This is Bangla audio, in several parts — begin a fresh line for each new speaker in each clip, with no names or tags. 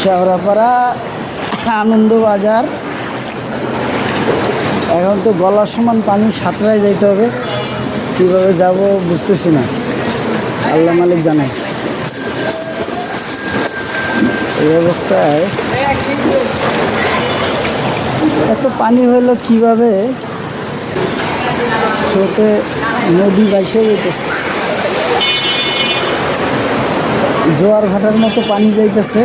শেওড়াপাড়া আনন্দবাজার। এখন তো গলার সমান পানি, সাঁতরায় যাইতে হবে। কীভাবে যাব বুঝতেছি না, আল্লাহ মালিক জানে। এই অবস্থায় এত পানি হইলো কিভাবে, স্রোতে নদী বাইসে যেতেছে, জোয়ার ভাটার মতো পানি যাইতেছে।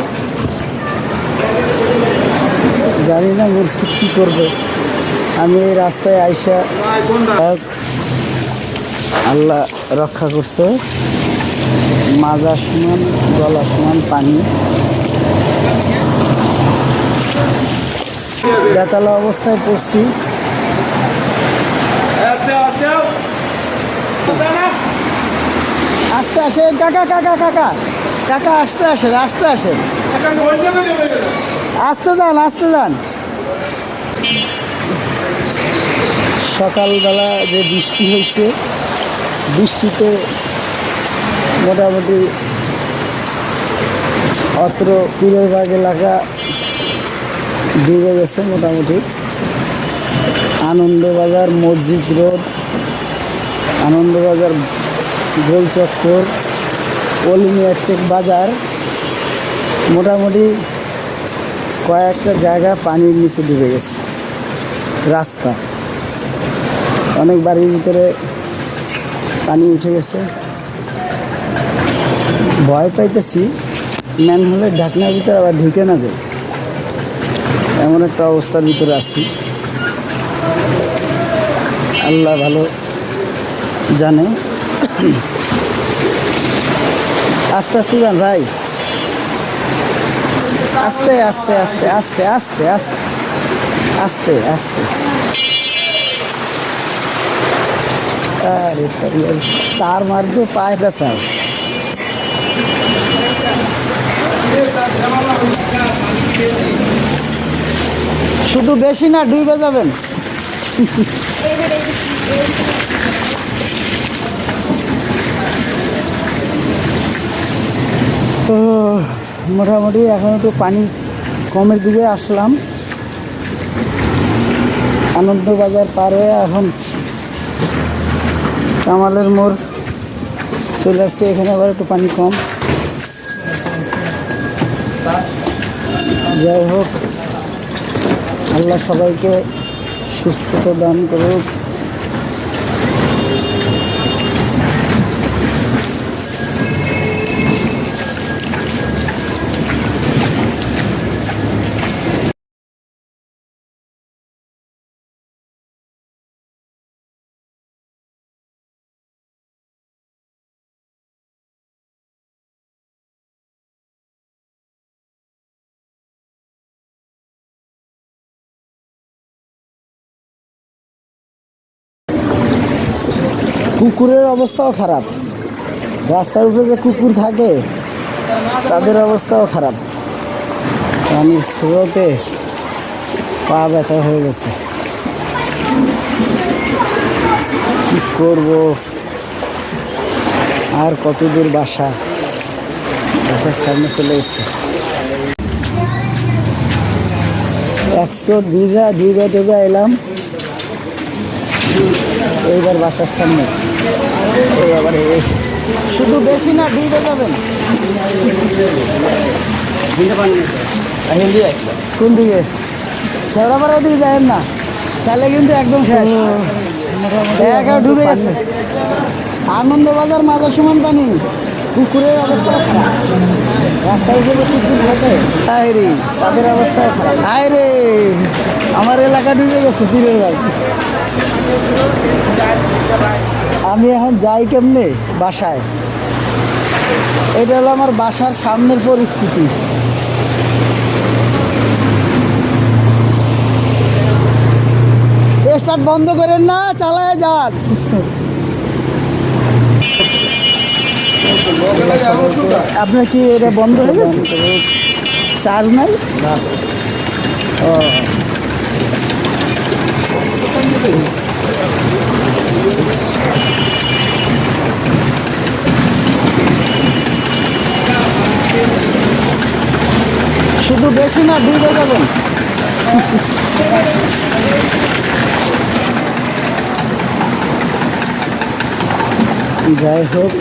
জানি না মুর্শিদ কী করবে। আমি এই রাস্তায় আইসা আল্লাহ রক্ষা করছে, মাজা সমান গলা সমান পানি, বেতালা অবস্থায় পড়ছি। আস্তে আসে কাকা, কাকা কাকা কাকা, আস্তে আসেন, আস্তে আসেন, আস্তে যান, আস্তে যান। সকালবেলা যে বৃষ্টি হয়েছে, বৃষ্টিতে মোটামুটি অত্র পীরের বাগ এলাকা ডুবে গেছে মোটামুটি। আনন্দবাজার মসজিদ রোড, আনন্দবাজার গোলচক্কর, অলিমিয়াটেক বাজার, মোটামুটি কয়েকটা জায়গা পানির নিচে ডুবে গেছে। রাস্তা, অনেক বাড়ির ভিতরে পানি উঠে গেছে। ভয় পাইতেছি ম্যানহোলের ঢাকনার ভিতরে আবার ঢুকে না যায়, এমন একটা অবস্থার ভিতরে আছি। আল্লাহ ভালো জানে। আস্তে আস্তে যান ভাই, আস্তে আস্তে আস্তে আস্তে আস্তে আস্তে আস্তে আস্তে। আরে তার মারবে পায়ে পেঁচাও। শুধু বেশি না, ডুবে যাবেন। তো মোটামুটি এখন একটু পানি কমের দিকে আসলাম। আনন্দবাজার পার হয়ে এখন কামালের মোড় চলে আসছে। এখানে আবার একটু পানি কম। যাই হোক, আল্লাহ সবাইকে সুস্থতা দান করুক। কুকুরের অবস্থাও খারাপ, রাস্তার উপরে যে কুকুর থাকে তাদের অবস্থাও খারাপ। পানির স্রোতে পা ব্যথা হয়ে গেছে। কি করব, আর কত দূর বাসা, বাসার সামনে চলে এসেছে। 100 ভিজা টেজা এলাম, এইবার বাসার সামনে। আবার শুধু বেশি না, ডুবে যাবেন। কোন দিকে? শেওড়াপাড়া দিকে যাবেন না, তাহলে কিন্তু একদম শেষ, ডুবে গেছে। আনন্দবাজার মাজা সমান পানি, পুকুরের অবস্থা খারাপ, রাস্তার উপরে কুকুর থাকে, আরে তাদের অবস্থা খারাপ। আরে আমার এলাকা ডুবে গেছে পীরের বাগ। আমি এখন যাই কেমনে বাসায়? এটা হলো আমার বাসার সামনের পরিস্থিতি। স্টার্ট বন্ধ করেন না, চালায় যান। আপনার কি এটা বন্ধ হয়ে গেছে? চার্জ নাই? ও শুধু বেশি না, ডুবে যাবেন। যাই হোক,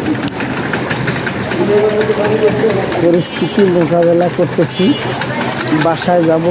পরিস্থিতি মোকাবেলা করতেছি, বাসায় যাব।